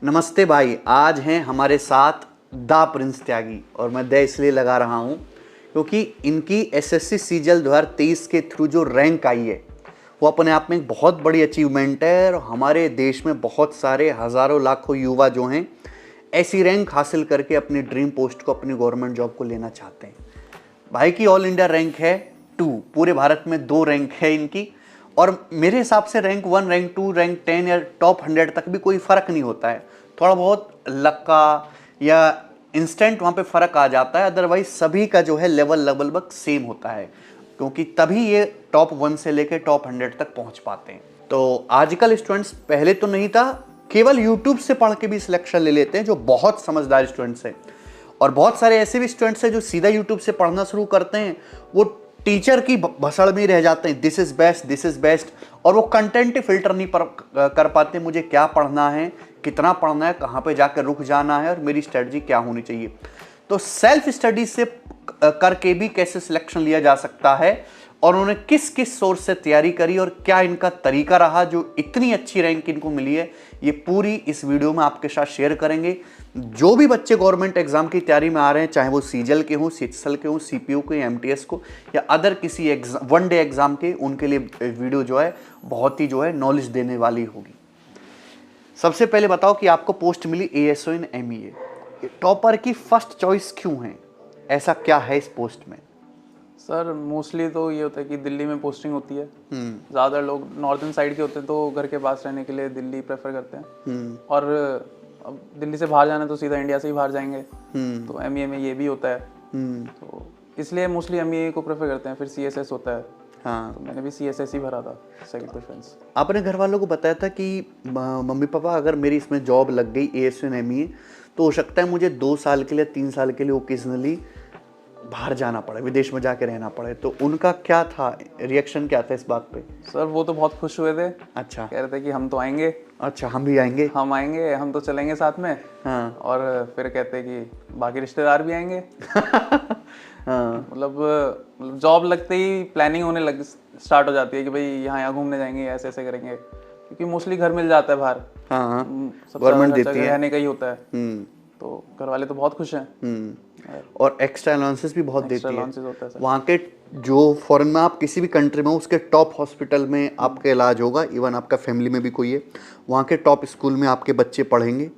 नमस्ते भाई। आज हैं हमारे साथ दा प्रिंस त्यागी, और मैं द इसलिए लगा रहा हूँ क्योंकि इनकी एसएससी सीजल 2023 के थ्रू जो रैंक आई है वो अपने आप में एक बहुत बड़ी अचीवमेंट है। और हमारे देश में बहुत सारे हज़ारों लाखों युवा जो हैं ऐसी रैंक हासिल करके अपनी ड्रीम पोस्ट को, अपनी गवर्नमेंट जॉब को लेना चाहते हैं। भाई की ऑल इंडिया रैंक है 2, पूरे भारत में 2 रैंक है इनकी। और मेरे हिसाब से रैंक 1, रैंक 2, रैंक 10 या टॉप 100 तक भी कोई फ़र्क नहीं होता है। थोड़ा बहुत लक का या इंस्टेंट वहाँ पे फ़र्क आ जाता है, अदरवाइज सभी का जो है लेवल लगभग सेम होता है, क्योंकि तभी ये टॉप 1 से लेकर टॉप 100 तक पहुँच पाते हैं। तो आजकल स्टूडेंट्स, पहले तो नहीं था, केवल यूट्यूब से पढ़ के भी सिलेक्शन ले लेते हैं, जो बहुत समझदार स्टूडेंट्स हैं। और बहुत सारे ऐसे भी स्टूडेंट्स हैं जो सीधा यूट्यूब से पढ़ना शुरू करते हैं, वो टीचर की भसड़ में रह जाते हैं, this is best, this is best, और वो कंटेंट ही फिल्टर नहीं कर पाते, मुझे क्या पढ़ना है, कितना पढ़ना है, कहाँ पे जाकर रुक जाना है, और मेरी स्ट्रेटजी क्या होनी चाहिए। तो सेल्फ स्टडी से करके भी कैसे सिलेक्शन लिया जा सकता है, और उन्होंने किस किस सोर्स से तैयारी करी और क्या इनका तरीका रहा जो इतनी अच्छी रैंक इनको मिली है, ये पूरी इस वीडियो में आपके साथ शेयर करेंगे। जो भी बच्चे गवर्नमेंट एग्जाम की तैयारी में आ रहे हैं, चाहे वो सीजल के हों, सीटसल के हों, सीपीयू के, एमटीएस को, या अदर किसी एग्जाम, वन डे एग्जाम के, उनके लिए वीडियो जो है बहुत ही जो है नॉलेज देने वाली होगी। सबसे पहले बताओ कि आपको पोस्ट मिली एएसओ इन एमईए, टॉपर की फर्स्ट चॉइस क्यों है? ऐसा क्या है इस पोस्ट में? सर मोस्टली तो ये होता है कि दिल्ली में पोस्टिंग होती है। ज़्यादा लोग नॉर्दर्न साइड के होते हैं तो घर के पास रहने के लिए दिल्ली प्रेफर करते हैं। और अब दिल्ली से बाहर जाना है तो सीधा इंडिया से ही बाहर जाएंगे, तो एमईए में ये भी होता है। तो इसलिए मोस्टली एमईए को प्रेफर करते हैं। फिर सीएसएस होता है। हाँ, तो मैंने भी सीएसएस ही भरा था सेकंड प्रेफरेंस। आपने घर वालों को बताया था कि मम्मी पापा अगर मेरी इसमें जॉब लग गई एएसओ इन एमईए, तो हो सकता है मुझे 2 साल के लिए, 3 साल के लिए ओकेजनली बाहर जाना पड़े, विदेश में जाके रहना पड़े, तो उनका क्या था, रिएक्शन क्या था इस बात पे? सर वो तो बहुत खुश हुए थे। अच्छा, कह रहे थे कि हम तो आएंगे। अच्छा, हम भी आएंगे, हम आएंगे, हम तो चलेंगे साथ में। हाँ। और फिर कहते कि बाकी रिश्तेदार भी आएंगे। हाँ। मतलब जॉब लगते ही प्लानिंग होने लग स्टार्ट हो जाती है कि भाई यहाँ घूमने जाएंगे, ऐसे ऐसे करेंगे, क्योंकि मोस्टली घर मिल जाता है बाहर। हाँ, गवर्नमेंट देती है, रहने का ही होता है। तो घर वाले तो बहुत खुश हैं। और एक्स्ट्रा अलाउंसेस भी बहुत देती है वहाँ के। जो फॉरेन में आप किसी भी कंट्री में हो, उसके टॉप हॉस्पिटल में आपका इलाज होगा। इवन आपका फैमिली में भी कोई है, वहाँ के टॉप स्कूल में आपके बच्चे पढ़ेंगे।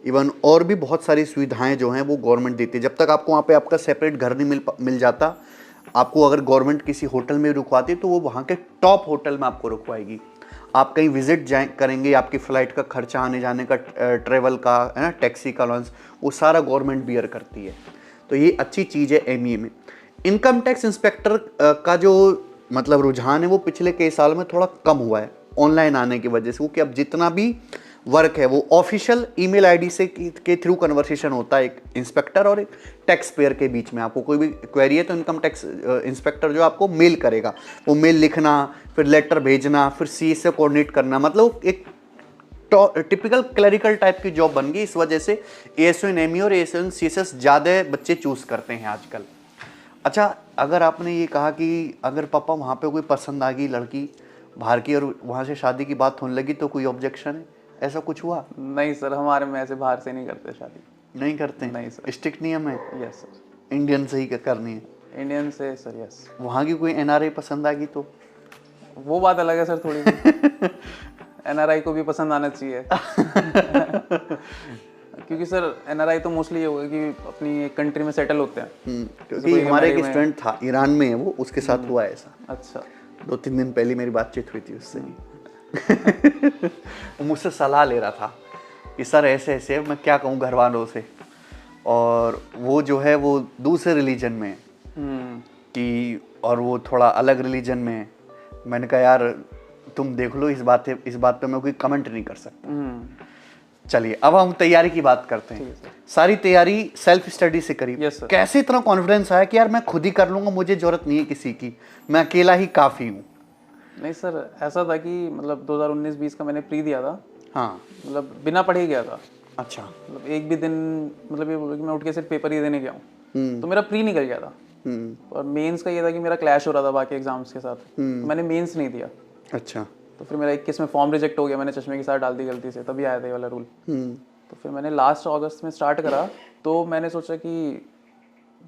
इवन और भी बहुत सारी सुविधाएं जो हैं वो गवर्नमेंट देती है। जब तक आपको वहाँ पे आपका सेपरेट घर नहीं मिल जाता, आपको अगर गवर्नमेंट किसी होटल में रुकवाती है तो वो वहाँ के टॉप होटल में आपको रुकवाएगी। आप कहीं विजिट करेंगे, आपकी फ़्लाइट का खर्चा, आने जाने का, ट्रैवल का, है ना, टैक्सी का अलाउंस, वो सारा गवर्नमेंट बियर करती है। तो ये अच्छी चीज़ है एमईए में। इनकम टैक्स इंस्पेक्टर का जो मतलब रुझान है वो पिछले कई साल में थोड़ा कम हुआ है ऑनलाइन आने की वजह से, क्योंकि अब जितना भी वर्क है वो ऑफिशियल ईमेल आईडी से के थ्रू कन्वर्सेशन होता है एक इंस्पेक्टर और एक टैक्स पेयर के बीच में। आपको कोई भी क्वेरी है तो इनकम टैक्स इंस्पेक्टर जो आपको मेल करेगा, वो मेल लिखना, फिर लेटर भेजना, फिर सी से कोऑर्डिनेट करना, मतलब एक टिपिकल क्लरिकल टाइप की जॉब बन गई। इस वजह से एएसओ इन एमईए और एएसओ इन सीएसएस ज़्यादा बच्चे चूज़ करते हैं आजकल। अच्छा, अगर आपने ये कहा कि अगर पापा वहाँ पे कोई पसंद आ गई लड़की बाहर की और वहाँ से शादी की बात होने लगी, तो कोई ऑब्जेक्शन है? ऐसा कुछ हुआ? नहीं सर, हमारे में ऐसे बाहर से नहीं करते शादी। नहीं करते? नहीं सर, स्ट्रिक्ट नियम है? Yes sir. इंडियन से ही करनी है? इंडियन से सर, यस। वहाँ की कोई एनआरआई पसंद आ गई तो? वो बात अलग है सर थोड़ी। एनआरआई को भी पसंद आना चाहिए। क्योंकि सर एनआरआई तो मोस्टली ये होगा कि अपनी एक कंट्री में सेटल होते हैं। क्योंकि हमारे एक स्टूडेंट था, ईरान में है वो, उसके साथ हुआ ऐसा। अच्छा, 2-3 दिन पहले मेरी बातचीत हुई थी उससे। वो मुझसे सलाह ले रहा था कि सर ऐसे ऐसे, मैं क्या कहूँ घर वालों से, और वो जो है वो दूसरे रिलीजन में है कि, और वो थोड़ा अलग रिलीजन में है। मैंने कहा यार तुम देख लो, इस बात पे मैं कोई कमेंट नहीं कर सकता। चलिए अब हम तैयारी की बात करते हैं। सारी तैयारी सेल्फ स्टडी से करी। कैसे इतना कॉन्फिडेंस आया कि यार मैं खुद ही कर लूंगा, मुझे जरूरत नहीं है किसी की, मैं अकेला ही काफ़ी हूँ? नहीं सर, ऐसा था कि मतलब 2019-20 का मैंने प्री दिया था। हाँ, मतलब बिना पढ़े ही गया था। अच्छा, मतलब एक भी दिन, मतलब ये बोलो कि मैं उठ के सिर्फ पेपर ही देने गया हूँ, तो मेरा प्री निकल गया था। और मेंस का ये था कि मेरा क्लैश हो रहा था बाकी एग्जाम्स के साथ, तो मैंने मेंस नहीं दिया। अच्छा, तो फिर मेरा 21 में फॉर्म रिजेक्ट हो गया, मैंने चश्मे के साथ डाल दी गलती से, तभी आया था ये वाला रूल। तो फिर मैंने लास्ट अगस्त में स्टार्ट करा। तो मैंने सोचा कि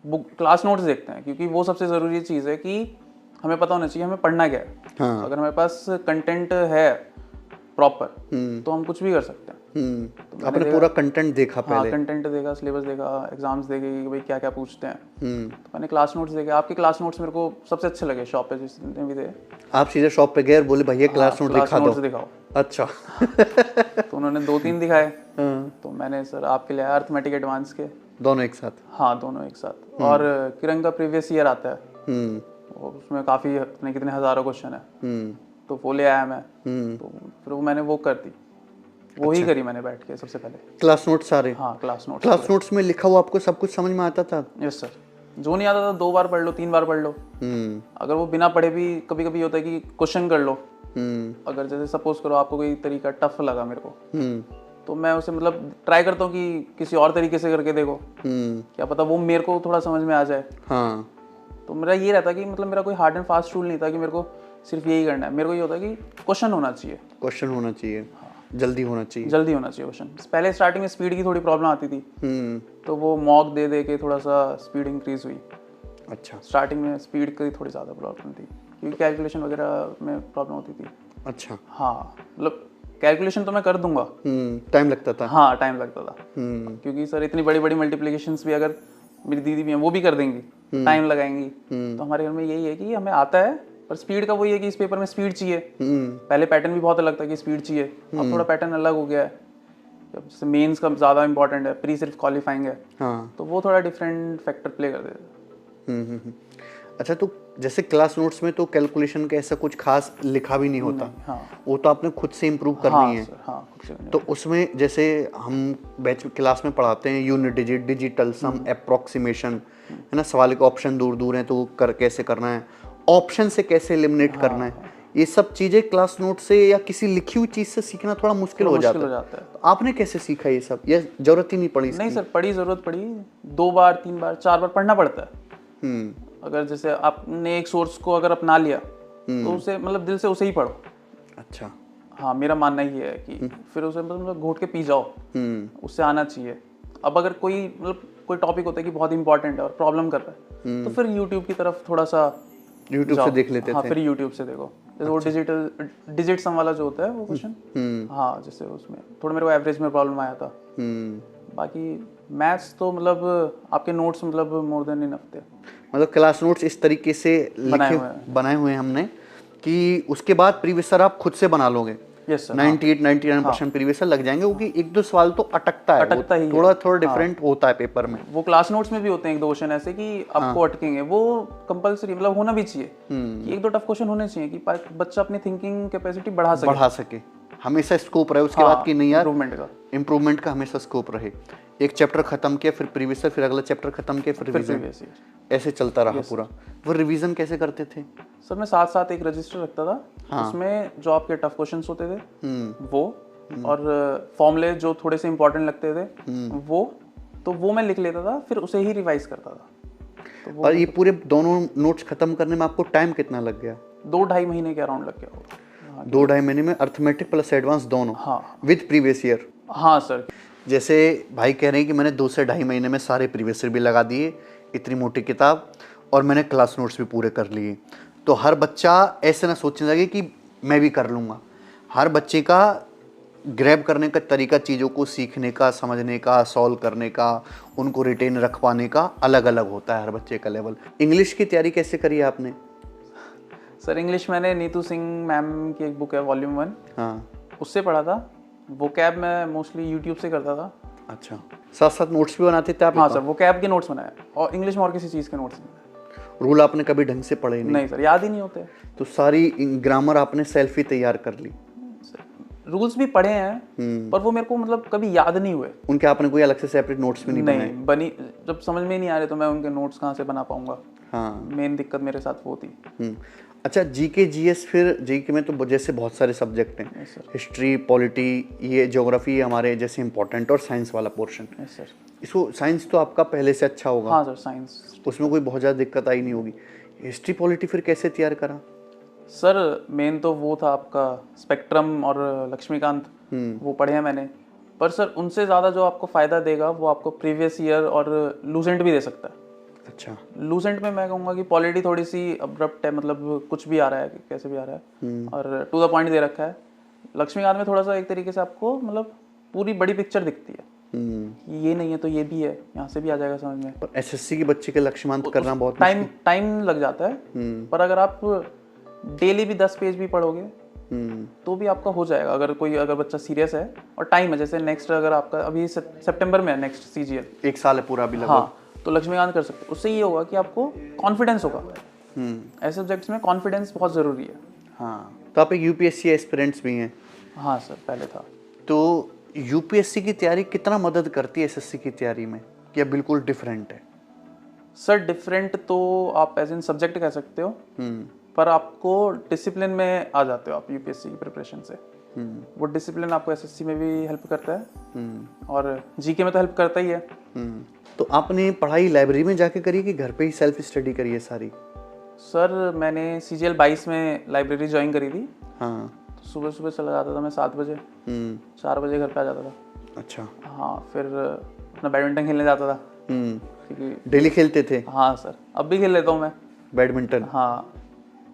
बुक क्लास नोट्स देखते हैं, क्योंकि वो सबसे ज़रूरी चीज़ है कि हमें पता होना चाहिए हमें पढ़ना क्या है। हाँ। अगर हमारे पास कंटेंट है प्रॉपर तो हम कुछ भी कर सकते हैं। तो आपने पूरा कंटेंट देखा हाँ, पहले? कंटेंट देखा, सिलेबस देखा, एग्जाम्स देखे कि भाई क्या क्या पूछते हैं। तो मैंने क्लास नोट्स देखे। आपके क्लास नोट्स मेरे को सबसे अच्छे लगे शॉप पे जितने भी थे। आप सीधे शॉप पे गए और बोले भैया क्लास नोट दिखा दो? दिखाओ। अच्छा। तो उन्होंने 2-3 दिखाए। तो मैंने सर आपके लिए अर्थमेटिक एडवांस के। दोनों एक साथ? हाँ, दोनों एक साथ। और किरण का प्रीवियस ईयर आता है, और उसमें काफ़ी कितने हज़ारों क्वेश्चन है। तो वो ले आया मैं। तो फिर वो मैंने वो कर दी, वो ही करी मैंने बैठ के सबसे पहले। क्लास नोट सारे? हाँ, क्लास नोट्स में लिखा हुआ आपको सब कुछ समझ में आता था? Yes sir. जो नहीं आता था 2 बार पढ़ लो, 3 बार पढ़ लो। अगर वो बिना पढ़े भी कभी कभी होता है कि क्वेश्चन कर लो। अगर जैसे सपोज करो आपको कोई तरीका टफ लगा मेरे को, तो मैं उसे मतलब ट्राई करता हूँ कि किसी और तरीके से करके देखो, क्या पता वो मेरे को थोड़ा समझ में आ जाए। हाँ। तो मेरा ये रहता कि मतलब मेरा कोई हार्ड एंड फास्ट रूल नहीं था कि मेरे को सिर्फ यही करना है। मेरे को ये होता कि क्वेश्चन होना चाहिए, जल्दी होना चाहिए क्वेश्चन। पहले स्टार्टिंग में स्पीड की थोड़ी प्रॉब्लम आती थी, तो वो मॉक दे दे के थोड़ा सा स्पीड इंक्रीज हुई। अच्छा। स्टार्टिंग में स्पीड की थोड़ी ज़्यादा प्रॉब्लम थी, क्योंकि कैलकुलेशन वगैरह में प्रॉब्लम होती थी। अच्छा। हाँ, मतलब कैलकुलेशन तो मैं कर दूंगा, टाइम लगता था। हाँ, टाइम लगता था। क्योंकि सर इतनी बड़ी बड़ी मल्टीप्लिकेशंस भी अगर मेरी दीदी भी हैं वो भी कर देंगी, टाइम लगाएंगी। तो हमारे घर में यही है कि हमें आता है, पर स्पीड का वही है कि इस पेपर में स्पीड चाहिए। पहले पैटर्न भी बहुत अलग था कि स्पीड चाहिए, अब थोड़ा पैटर्न अलग हो गया है। जैसे मेंस का ज़्यादा इंपॉर्टेंट है, प्री सिर्फ क्वालिफाइंग है। हाँ। तो वो थोड़ा डिफरेंट फैक्टर प्ले कर देते हैं। अच्छा, तो जैसे क्लास नोट्स में तो कैलकुलेशन का ऐसा कुछ खास लिखा भी नहीं होता। हाँ। वो तो आपने खुद से इम्प्रूव करनी है। हाँ, खुद से। तो उसमें जैसे हम बैच क्लास में पढ़ाते हैं यूनिट डिजिट, डिजिटल सम, अप्रोक्सीमेशन, है ना, सवाल के ऑप्शन दूर दूर हैं तो वो कैसे करना है, ऑप्शन से कैसे एलिमिनेट करना है, ये सब चीज़ें क्लास नोट से या किसी लिखी हुई चीज़ से सीखना थोड़ा मुश्किल हो जाता है। तो आपने कैसे सीखा ये सब, या जरूरत ही नहीं पड़ी? नहीं सर, जरूरत पड़ी। 2 बार 3 बार 4 बार पढ़ना पड़ता है। अगर जैसे आपने एक सोर्स को अगर अपना लिया तो उसे मतलब दिल से उसे ही पढ़ो। अच्छा। हाँ, मेरा मानना ये है कि फिर उसे मतलब घोट के पी जाओ, उससे आना चाहिए। अब अगर कोई टॉपिक होता है कि बहुत इंपॉर्टेंट है और प्रॉब्लम कर रहा है, तो फिर यूट्यूब की तरफ थोड़ा सा यूट्यूब से देख लेते हाँ, थे? फिर यूट्यूब से देखो। जैसे वो डिजिट सम वाला जो होता है वो क्वेश्चन, हाँ, जैसे उसमें थोड़ा मेरे को एवरेज में प्रॉब्लम आया था। बाकी मैथ्स तो मतलब आपके नोट्स मतलब मोर देन इनफ थे। मतलब क्लास नोट्स इस तरीके से बनाए हुए हैं हमने कि उसके बाद प्रीवियस सर आप खुद से बना लोगे। Yes sir. 98-99% प्रीवियस सर लग जाएंगे, क्योंकि एक दो सवाल तो अटकता है, थोड़ा डिफरेंट होता है पेपर में। वो क्लास नोट्स में भी होते हैं 1-2 क्वेश्चन ऐसे कि आपको अटकेंगे, वो कंपलसरी मतलब होना भी चाहिए कि 1-2 टफ क्वेश्चन होने चाहिए कि बच्चा अपनी थिंकिंग कैपेसिटी बढ़ा सके। हमेशा स्कोप रहे उसके बाद कि नहीं यार, इम्प्रूवमेंट का हमेशा स्कोप रहे। एक चैप्टर खत्म किया फिर प्रीवियस, फिर अगला चैप्टर खत्म किया फिर रिवीजन, ऐसे चलता रहा पूरा। वो रिवीजन कैसे करते थे? सर मैं साथ साथ एक रजिस्टर रखता था। उसमें जो आपके टफ क्वेश्चंस होते थे वो, और फॉर्मूले जो थोड़े से इंपॉर्टेंट लगते थे वो मैं लिख लेता था, फिर उसे ही रिवाइज करता था। और ये पूरे दोनों नोट्स खत्म करने में आपको टाइम कितना लग गया? 2-2.5 महीने के अराउंड लग गया। 2-2.5 महीने में अर्थमेटिक प्लस एडवांस दोनों? हाँ, विद प्रीवियस ईयर? हाँ सर। जैसे भाई कह रहे हैं कि मैंने 2 से 2.5 महीने में सारे प्रीवियस ईयर भी लगा दिए, इतनी मोटी किताब, और मैंने क्लास नोट्स भी पूरे कर लिए। तो हर बच्चा ऐसे ना सोचने लगे कि मैं भी कर लूँगा। हर बच्चे का ग्रैब करने का तरीका, चीज़ों को सीखने का, समझने का, सॉल्व करने का, उनको रिटेन रख पाने का अलग अलग होता है हर बच्चे का लेवल। इंग्लिश की तैयारी कैसे करी आपने? सर इंग्लिश मैंने नीतू सिंह मैम की एक बुक है वॉल्यूम 1, हाँ, उससे पढ़ा था। वो कैब मैं मोस्टली यूट्यूब से करता था। अच्छा, साथ साथ नोट्स भी बनाते थे आप? हाँ सर, वो कैब के नोट्स बनाए, और इंग्लिश में और किसी चीज़ के नोट्स नहीं। रूल आपने कभी ढंग से पढ़े नहीं? नहीं सर, याद ही नहीं होते। तो सारी ग्रामर आपने सेल्फ ही तैयार कर ली? रूल्स भी पढ़े हैं पर वो मेरे को मतलब कभी याद नहीं हुए। उनके आपने कोई अलग से सेपरेट नोट्स भी नहीं बनाए? बनी, जब समझ में नहीं आ रहे तो मैं उनके नोट्स कहाँ से बना पाऊंगा। हाँ, मेन दिक्कत मेरे साथ वो थी। अच्छा, जीके जीएस, फिर जीके में तो जैसे बहुत सारे सब्जेक्ट हैं, हिस्ट्री, पॉलिटी, ये ज्योग्राफी हमारे जैसे इंपॉर्टेंट, और साइंस वाला पोर्शन। सर इसको साइंस तो आपका पहले से अच्छा होगा? हाँ सर, साइंस उसमें कोई बहुत ज़्यादा दिक्कत आई नहीं होगी। हिस्ट्री पॉलिटी फिर कैसे तैयार करा? सर मेन तो वो था आपका स्पेक्ट्रम और लक्ष्मीकांत, वो पढ़े हैं मैंने। पर सर उनसे ज़्यादा जो आपको फ़ायदा देगा वो आपको प्रीवियस ईयर और लूसेंट भी दे सकता है। अच्छा। लूसेंट में मैं कहूँगा कि पॉलिटी थोड़ी सी अब्रप्ट है, मतलब कुछ भी आ रहा है, कैसे भी आ रहा है, और टू द पॉइंट दे रखा है। लक्ष्मीकांत में थोड़ा सा एक तरीके से आपको मतलब पूरी बड़ी पिक्चर दिखती है, ये नहीं है तो ये भी है, यहाँ से भी आ जाएगा समझ में। पर एसएससी के बच्चे के लक्ष्यमांत करना बहुत टाइम लग जाता है, पर अगर आप डेली भी 10 पेज भी पढ़ोगे तो भी आपका हो जाएगा। अगर बच्चा सीरियस है और टाइम है, जैसे नेक्स्ट अगर आपका अभी सितंबर में है नेक्स्ट सीजीएल, 1 साल है पूरा अभी लगभग। हाँ, तो लक्ष्मीकांत कर सकते हैं। उससे ये होगा कि आपको कॉन्फिडेंस होगा। ऐसे सब्जेक्ट्स में कॉन्फिडेंस बहुत ज़रूरी है। हाँ, तो आप एक यूपीएससी एस्पिरेंट्स भी हैं। हाँ सर, पहले था। तो यूपीएससी की तैयारी कितना मदद करती है एसएससी की तैयारी में, क्या बिल्कुल डिफरेंट है? सर डिफरेंट तो आप एज इन सब्जेक्ट कह सकते हो, पर आपको डिसिप्लिन में आ जाते हो आप यूपीएससी की प्रिपरेशन से। वो डिसिप्लिन आपको एसएससी में भी हेल्प करता है और जीके में तो हेल्प करता ही है। तो आपने पढ़ाई लाइब्रेरी में जाके करी कि घर पे ही सेल्फ स्टडी करी है सारी? सर मैंने सीजीएल 22 में लाइब्रेरी ज्वाइन करी थी। हाँ। तो सुबह सुबह चला जाता था मैं 7 बजे, 4 बजे घर पे आ जाता था। अच्छा। हाँ, फिर अपना बैडमिंटन खेलने जाता था, क्योंकि डेली खेलते थे? हाँ सर, अब भी खेल लेता हूँ मैं बैडमिंटन। हाँ,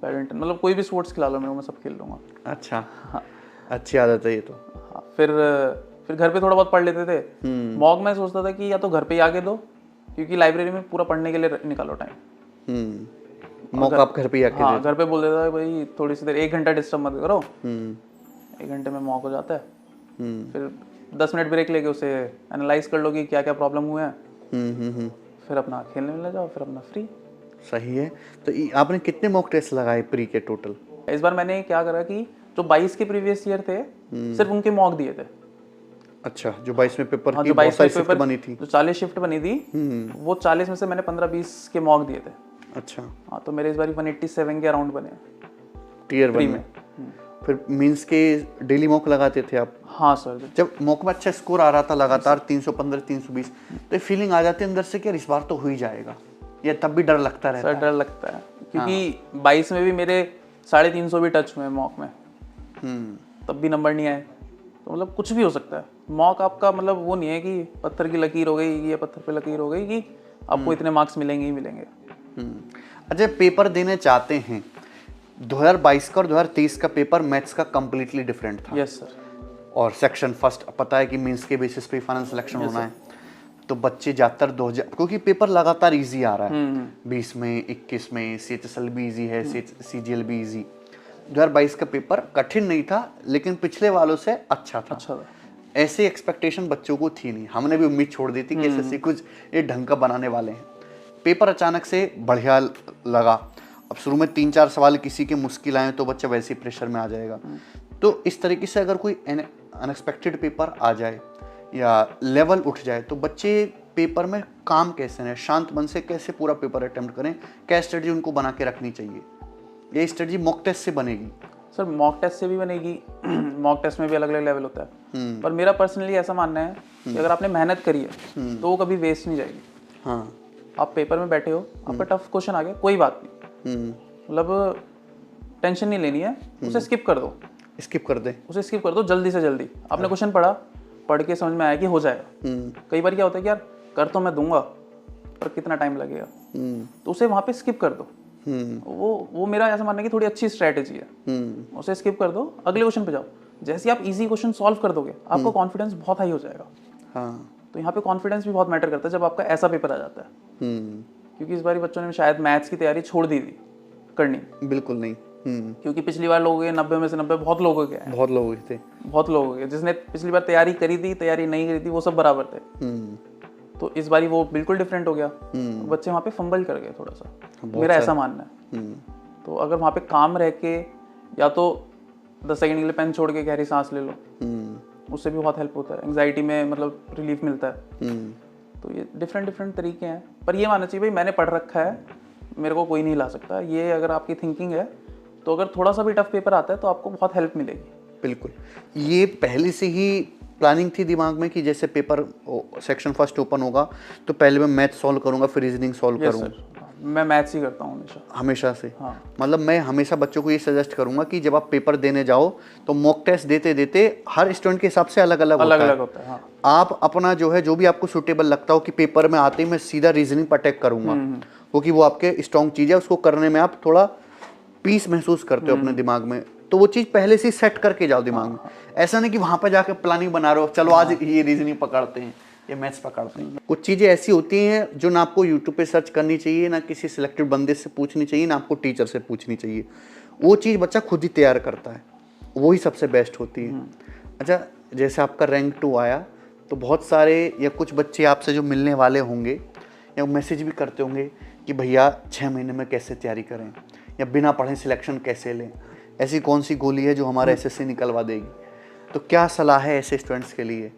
बैडमिंटन मतलब कोई भी स्पोर्ट्स खिला लो मेरे को, मैं सब खेल लूँगा। अच्छा। हाँ, अच्छी आदत है ये तो। हाँ, फिर घर पे थोड़ा बहुत पढ़ लेते थे। मॉक में सोचता था कि या तो घर पे ही आके दो, क्योंकि लाइब्रेरी में पूरा पढ़ने के लिए निकालो टाइम। मॉक आप घर पे ही आके? हाँ, घर पे बोल देता है भाई थोड़ी सी देर 1 घंटा डिस्टर्ब मत करो। 1 घंटे में मॉक हो जाता है। फिर 10 मिनट ब्रेक लेके उसे एनालाइज कर लो कि क्या क्या प्रॉब्लम हुए हैं। फिर अपना खेलने में ले जाओ, फिर अपना फ्री। सही है। तो आपने कितने मॉक टेस्ट लगाए प्री के टोटल? इस बार मैंने क्या करा कि जो 22 के प्रीवियस ईयर थे सिर्फ उनके मॉक दिए थे। अच्छा, जो 22 में पेपर की जो 22 में शिफ्ट बनी थी, जो 40 शिफ्ट बनी थी, वो 40 में से मैंने 15-20 के मॉक दिए थे। अच्छा। हाँ, तो मेरे इस बार 187 के अराउंड बने टियर 1 में। फिर मींस के डेली मॉक लगाते थे आप? हाँ सर। जब मॉक में अच्छा स्कोर आ रहा था लगातार 315 320, तो फीलिंग आ जाती है अंदर से कि इस बार तो हो ही जाएगा, या तब भी डर लगता रहता है? सर डर लगता है, क्योंकि 22 में भी मेरे 350 भी टच हुए मॉक में, तब भी नंबर नहीं आए। तो मतलब कुछ भी हो सकता है। मॉक आपका मतलब वो नहीं है कि पत्थर की लकीर हो गई या पत्थर पे लकीर हो गई कि आपको इतने मार्क्स मिलेंगे ही मिलेंगे। अच्छा, पेपर देने चाहते हैं, 2022 का और 2023 का पेपर मैथ्स का कंप्लीटली डिफरेंट था। Yes sir. और सेक्शन फर्स्ट पता है कि मींस के बेसिस पे फाइनल सिलेक्शन होना है, तो बच्चे ज़्यादातर 2000, क्योंकि पेपर लगातार इजी आ रहा है, 20 में 21 में CHSL भी इजी है, CGL भी इजी। 2022 का पेपर कठिन नहीं था, लेकिन पिछले वालों से अच्छा था। ऐसे एक्सपेक्टेशन बच्चों को थी नहीं, हमने भी उम्मीद छोड़ दी थी कि ऐसे कुछ ये ढंग का बनाने वाले हैं। पेपर अचानक से बढ़िया लगा। अब शुरू में 3-4 सवाल किसी के मुश्किल आए तो बच्चा वैसे ही प्रेशर में आ जाएगा। तो इस तरीके से अगर कोई अनएक्सपेक्टेड पेपर आ जाए या लेवल उठ जाए, तो बच्चे पेपर में काम कैसे रहें, शांत मन से कैसे पूरा पेपर अटेम्प्ट करें, क्या स्ट्रेटजी उनको बना के रखनी चाहिए? ये स्ट्रेटजी मॉक टेस्ट से बनेगी? सर मॉक टेस्ट से भी बनेगी। मॉक टेस्ट में भी अलग अलग लेवल होता है, पर मेरा पर्सनली ऐसा मानना है कि अगर आपने मेहनत करी है तो वो कभी वेस्ट नहीं जाएगी। हाँ, आप पेपर में बैठे हो, आपका टफ क्वेश्चन आ गया, कोई बात नहीं, मतलब टेंशन नहीं लेनी है, उसे स्किप कर दो। उसे स्किप कर दो जल्दी से जल्दी। आपने क्वेश्चन पढ़ के समझ में आया कि हो जाएगा। कई बार क्या होता है कि यार कर तो मैं दूंगा पर कितना टाइम लगेगा, तो उसे वहाँ पे स्किप कर दो। वो मेरा ऐसा मानना है कि थोड़ी अच्छी स्ट्रेटेजी है। उसे स्किप कर दो, अगले क्वेश्चन पे जाओ। जैसे आप इजी क्वेश्चन सॉल्व कर दोगे, आपका कॉन्फिडेंस बहुत हाई हो जाएगा। हाँ। तो यहाँ पे कॉन्फिडेंस भी बहुत मैटर करता है जब आपका ऐसा पेपर आ जाता है। क्योंकि इस बार बच्चों ने शायद मैथ्स की तैयारी छोड़ दी थी करनी। बिल्कुल नहीं। क्योंकि पिछली बार लोगों के 90 में से 90 बहुत लोगों के बहुत लोगों के जिसने पिछली बार तैयारी करी थी, तैयारी नहीं करी थी, वो सब बराबर थे। तो इस बारी वो बिल्कुल डिफरेंट हो गया। बच्चे वहाँ पे फंबल कर गए थोड़ा सा, मेरा ऐसा मानना है। तो अगर वहाँ पे काम रह के या तो 10 सेकंड के लिए पेन छोड़ के गहरी सांस ले लो, उससे भी बहुत हेल्प होता है। एंग्जाइटी में मतलब रिलीफ मिलता है। तो ये डिफरेंट तरीके हैं, पर ये मानना चाहिए भाई मैंने पढ़ रखा है, मेरे को कोई नहीं ला सकता। ये अगर आपकी थिंकिंग है तो अगर थोड़ा सा भी टफ पेपर आता है तो आपको बहुत हेल्प मिलेगी। बिल्कुल। ये पहले से ही प्लानिंग थी दिमाग में कि जैसे पेपर सेक्शन फर्स्ट ओपन होगा तो पहले मैं मैथ सॉल्व करूंगा, फिर रीजनिंग सॉल्व करूंगा? मैं मैथ्स ही करता हूँ हमेशा। हमेशा से? हाँ। मतलब मैं हमेशा बच्चों को ये सजेस्ट करूंगा कि जब आप पेपर देने जाओ तो मॉक टेस्ट देते देते हर स्टूडेंट के हिसाब से अलग अलग होता है। हाँ। आप अपना जो है जो भी आपको सूटेबल लगता हो कि पेपर में आते ही मैं सीधा रीजनिंग पर अटैक करूंगा, क्योंकि वो आपके स्ट्रॉन्ग चीज़ है, उसको करने में आप थोड़ा पीस महसूस करते हो अपने दिमाग में, तो वो चीज़ पहले से सेट करके जाओ दिमाग में। ऐसा नहीं कि वहाँ पर जाकर प्लानिंग बना रहे हो, चलो आज ये रीजनिंग पकड़ते हैं, ये मैथ्स पकड़ते हैं। कुछ चीज़ें ऐसी होती हैं जो ना आपको यूट्यूब पे सर्च करनी चाहिए, ना किसी सिलेक्टेड बंदे से पूछनी चाहिए, ना आपको टीचर से पूछनी चाहिए। वो चीज़ बच्चा खुद ही तैयार करता है, वही सबसे बेस्ट होती है। अच्छा, जैसे आपका रैंक 2 आया तो बहुत सारे या कुछ बच्चे आपसे जो मिलने वाले होंगे या मैसेज भी करते होंगे कि भैया 6 महीने में कैसे तैयारी करें या बिना पढ़े सिलेक्शन कैसे लें, ऐसी कौन सी गोली है जो हमारा एसएससी निकलवा देगी? तो क्या सलाह है ऐसे स्टूडेंट्स के लिए?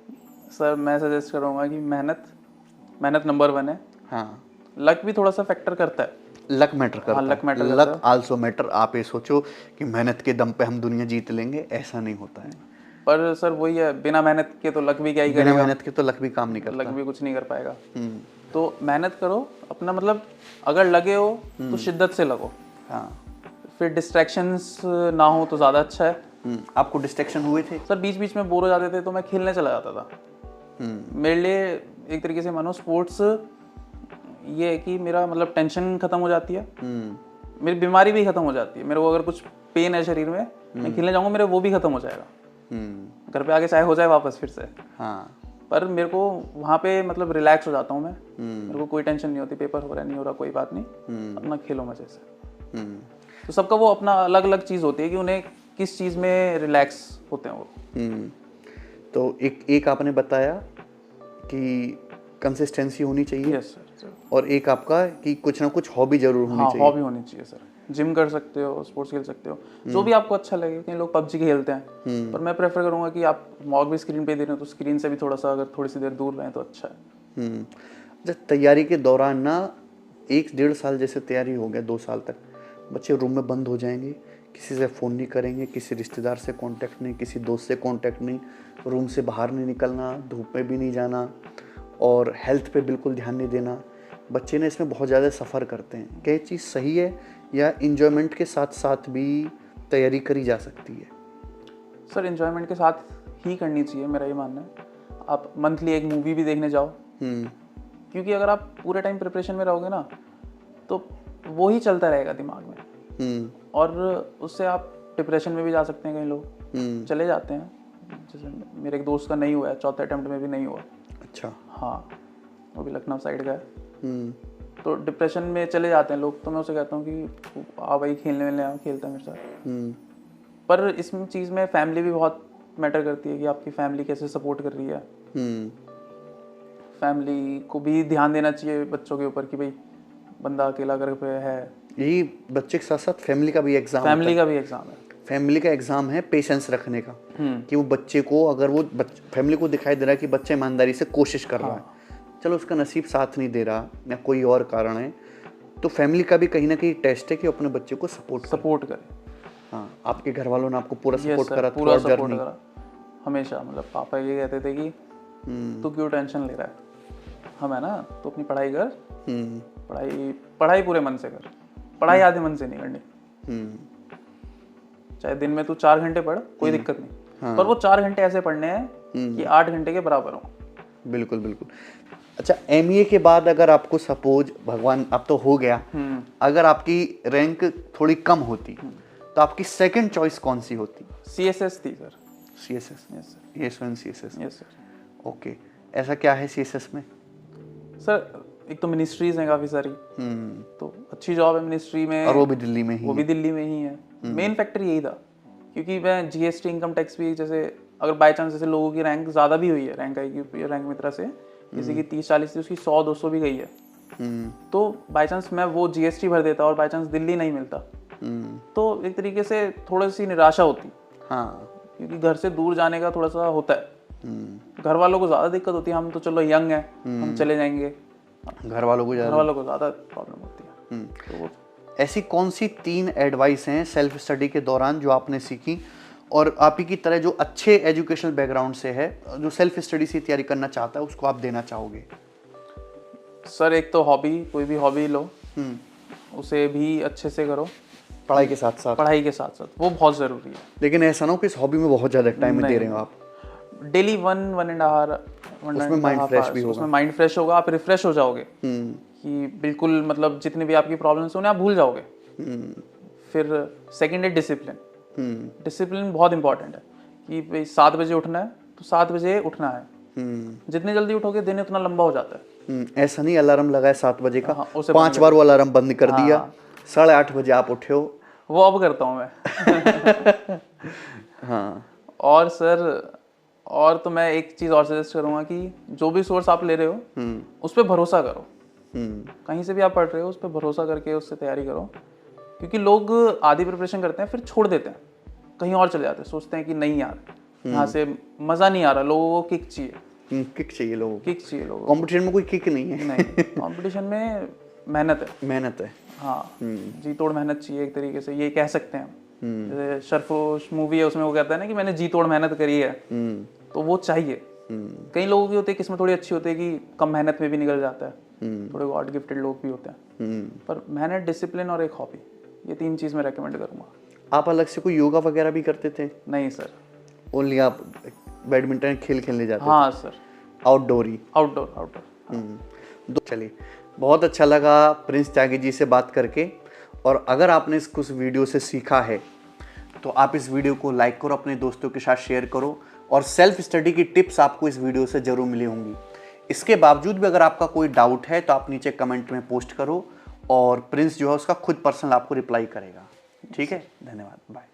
सर मैं सजेस्ट करूँगा कि मेहनत नंबर 1 है। हाँ, लक भी थोड़ा सा फैक्टर करता है। लक मैटर करता है। Luck matter luck also matter. आप ये सोचो कि मेहनत के दम पे हम दुनिया जीत लेंगे, ऐसा नहीं होता है। पर सर वही है, बिना मेहनत के तो लक भी क्या ही करेगा। बिना मेहनत के तो लक भी काम नहीं करता। लक भी कुछ नहीं कर पाएगा। तो मेहनत करो अपना, मतलब अगर लगे हो तो शिद्दत से लगो। हाँ, फिर डिस्ट्रैक्शंस ना हो तो ज़्यादा अच्छा है। आपको डिस्ट्रैक्शन हुए थे? सर बीच बीच में बोर हो जाते थे तो मैं खेलने चला जाता था। मेरे लिए एक तरीके से मानो स्पोर्ट्स ये है कि मेरा मतलब टेंशन खत्म हो जाती है, मेरी बीमारी भी खत्म हो जाती है। मेरे को अगर कुछ पेन है शरीर में, मैं खेलने जाऊंगा मेरे वो भी खत्म हो जाएगा। घर पे आके चाहे हो जाए वापस फिर से। हाँ, पर मेरे को वहाँ पे मतलब रिलैक्स हो जाता हूँ मैं। मेरे को कोई टेंशन नहीं होती, पेपर हो रहा है नहीं हो रहा कोई बात नहीं, अपना खेलो मजे से। तो सबका वो अपना अलग अलग चीज़ होती है कि उन्हें किस चीज़ में रिलैक्स होते हैं वो। तो एक आपने बताया कि कंसिस्टेंसी होनी चाहिए। Yes sir. और एक आपका कि कुछ ना कुछ हॉबी जरूर होनी चाहिए। हॉबी होनी चाहिए सर। जिम कर सकते हो, स्पोर्ट्स खेल सकते हो, जो भी आपको अच्छा लगे। कई लोग पबजी खेलते हैं, पर मैं प्रेफर करूंगा कि आप मॉक भी स्क्रीन पे दे रहे हो तो स्क्रीन से भी थोड़ा सा अगर थोड़ी सी देर दूर रहें तो अच्छा है। जब तैयारी के दौरान ना 1-1.5 साल जैसे तैयारी हो गया, 2 साल तक बच्चे रूम में बंद हो जाएंगे, किसी से फ़ोन नहीं करेंगे, किसी रिश्तेदार से कांटेक्ट नहीं, किसी दोस्त से कांटेक्ट नहीं, रूम से बाहर नहीं निकलना, धूप में भी नहीं जाना और हेल्थ पे बिल्कुल ध्यान नहीं देना। बच्चे ने इसमें बहुत ज़्यादा सफ़र करते हैं। क्या ये चीज़ सही है या इन्जॉयमेंट के साथ साथ भी तैयारी करी जा सकती है? सर इन्जॉयमेंट के साथ ही करनी चाहिए, मेरा ये मानना है। आप मंथली एक मूवी भी देखने जाओ, क्योंकि अगर आप पूरे टाइम प्रिपरेशन में रहोगे ना तो वो ही चलता रहेगा दिमाग में, और उससे आप डिप्रेशन में भी जा सकते हैं। कई लोग चले जाते हैं, जैसे मेरे एक दोस्त का नहीं हुआ है, चौथे अटेम्प्ट में भी नहीं हुआ। अच्छा। हाँ, वो भी लखनऊ साइड का है। तो डिप्रेशन में चले जाते हैं लोग, तो मैं उसे कहता हूँ कि आ भाई खेलने वेलने आओ, खेलता है मेरे साथ। पर इसमें चीज़ में फैमिली भी बहुत मैटर करती है कि आपकी फैमिली कैसे सपोर्ट कर रही है। फैमिली को भी ध्यान देना चाहिए बच्चों के ऊपर कि भाई बंदा अकेला घर पे है। यही बच्चे के साथ साथ फैमिली का भी एग्जाम है। फैमिली का एग्जाम है पेशेंस रखने का, कि वो बच्चे को अगर वो फैमिली को दिखाई दे रहा है कि बच्चा ईमानदारी से कोशिश कर रहा है, चलो उसका नसीब साथ नहीं दे रहा या कोई और कारण है, तो फैमिली का भी कहीं ना कहीं टेस्ट है कि अपने बच्चे को सपोर्ट करे। हाँ, आपके घर वालों ने आपको पूरा सपोर्ट करा? पूरा सपोर्ट करा हमेशा। मतलब पापा ये कहते थे कि तू क्यों टेंशन ले रहा है, हम है ना, तो अपनी पढ़ाई कर, पढ़ाई पूरे मन से कर, पढ़ाई आधे मन से नहीं करनी। चाहे दिन में तू 4 घंटे पढ़, कोई दिक्कत नहीं, पर वो 4 घंटे ऐसे पढ़ने हैं कि 8 घंटे के बराबर हो। बिल्कुल बिल्कुल। अच्छा, एमए के बाद अगर आपको सपोज, भगवान अब तो हो गया, अगर आपकी रैंक थोड़ी कम होती तो आपकी सेकंड चॉइस कौन सी होती? सीएसएस थी sir. CSS? Yes sir. CSS? Yes sir. Okay, ऐसा क्या है सीएसएस में? सर एक तो मिनिस्ट्रीज हैं काफ़ी सारी, तो अच्छी जॉब है मिनिस्ट्री में, और वो भी दिल्ली में ही? वो भी दिल्ली में ही है। मेन फैक्टर यही था, क्योंकि मैं जीएसटी इनकम टैक्स भी, जैसे अगर बाई चांस जैसे लोगों की रैंक ज़्यादा भी हुई है, रैंक आई की रैंक मित्रा से किसी की 30-40 थी, उसकी 100-200 भी गई है, तो बाई चांस मैं वो जीएसटी भर देता और बाई चांस दिल्ली नहीं मिलता, तो एक तरीके से थोड़ी सी निराशा होती। हाँ, क्योंकि घर से दूर जाने का थोड़ा सा होता है। घर वालों को ज़्यादा दिक्कत होती है, हम तो चलो यंग हैं, हम चले जाएंगे। घर वालों को ज़्यादा प्रॉब्लम होती है। तो ऐसी कौन सी 3 एडवाइस हैं सेल्फ स्टडी के दौरान जो आपने सीखी और आप ही की तरह जो अच्छे एजुकेशनल बैकग्राउंड से है, जो सेल्फ स्टडी से तैयारी करना चाहता है, उसको आप देना चाहोगे? सर एक तो हॉबी, कोई भी हॉबी लो, उसे भी अच्छे से करो, पढ़ाई के साथ साथ। पढ़ाई के साथ साथ, वो बहुत ज़रूरी है। लेकिन ऐसा ना हो कि इस हॉबी में बहुत ज़्यादा टाइम दे रहे हो आप। डेली 1-1.5 उसमें माइंड फ्रेश भी होगा। उसमें माइंड फ्रेश होगा, आप रिफ्रेश हो जाओगे कि बिल्कुल मतलब जितने भी आपकी प्रॉब्लम्स हैं उन्हें आप भूल जाओगे। फिर सेकंड है डिसिप्लिन। डिसिप्लिन बहुत इंपॉर्टेंट है कि भाई 7 बजे उठना है तो 7 बजे उठना है। जितनी जल्दी उठोगे दिन उतना लंबा हो जाता है। ऐसा नहीं अलार्म लगाया 7 बजे का, हाँ, उसे 5 बार वो अलार्म बंद कर दिया, 8:30 बजे आप उठे हो। वो अब करता हूँ मैं। हाँ। और सर, और तो मैं एक चीज़ और सजेस्ट करूँगा कि जो भी सोर्स आप ले रहे हो उस पर भरोसा करो। कहीं से भी आप पढ़ रहे हो उस पर भरोसा करके उससे तैयारी करो, क्योंकि लोग आधी प्रिपरेशन करते हैं फिर छोड़ देते हैं, कहीं और चले जाते हैं, सोचते हैं कि नहीं यार यहाँ से मज़ा नहीं आ रहा, लोगों को किक चाहिए। किक चाहिए लोगों को, किक चाहिए लोगों को। कंपटीशन में कोई किक नहीं है। नहीं, कंपटीशन में मेहनत है। मेहनत है। हाँ, जी तोड़ मेहनत चाहिए एक तरीके से, ये कह सकते हैं। जैसे सरफरोश मूवी है उसमें वो कहता है ना कि मैंने जी तोड़ मेहनत करी है, तो वो चाहिए। कई लोगों की होती है किस्मत थोड़ी अच्छी होती है कि कम मेहनत में भी निकल जाता है, थोड़े गॉड गिफ्टेड लोग भी होते हैं। पर मेहनत, डिसिप्लिन और एक हॉबी, ये 3 चीज़ मैं रेकमेंड करूँगा। आप अलग से कोई योगा वगैरह भी करते थे? नहीं सर, ओनली आप बैडमिंटन खेलने जाते थे? हाँ सर, आउटडोर ही? आउटडोर। चलिए, बहुत अच्छा लगा प्रिंस त्यागी जी से बात करके। और अगर आपने इस कुछ वीडियो से सीखा है तो आप इस वीडियो को लाइक करो, अपने दोस्तों के साथ शेयर करो, और सेल्फ स्टडी की टिप्स आपको इस वीडियो से जरूर मिली होंगी। इसके बावजूद भी अगर आपका कोई डाउट है तो आप नीचे कमेंट में पोस्ट करो, और प्रिंस जो है उसका खुद पर्सनल आपको रिप्लाई करेगा। ठीक है, धन्यवाद, बाय।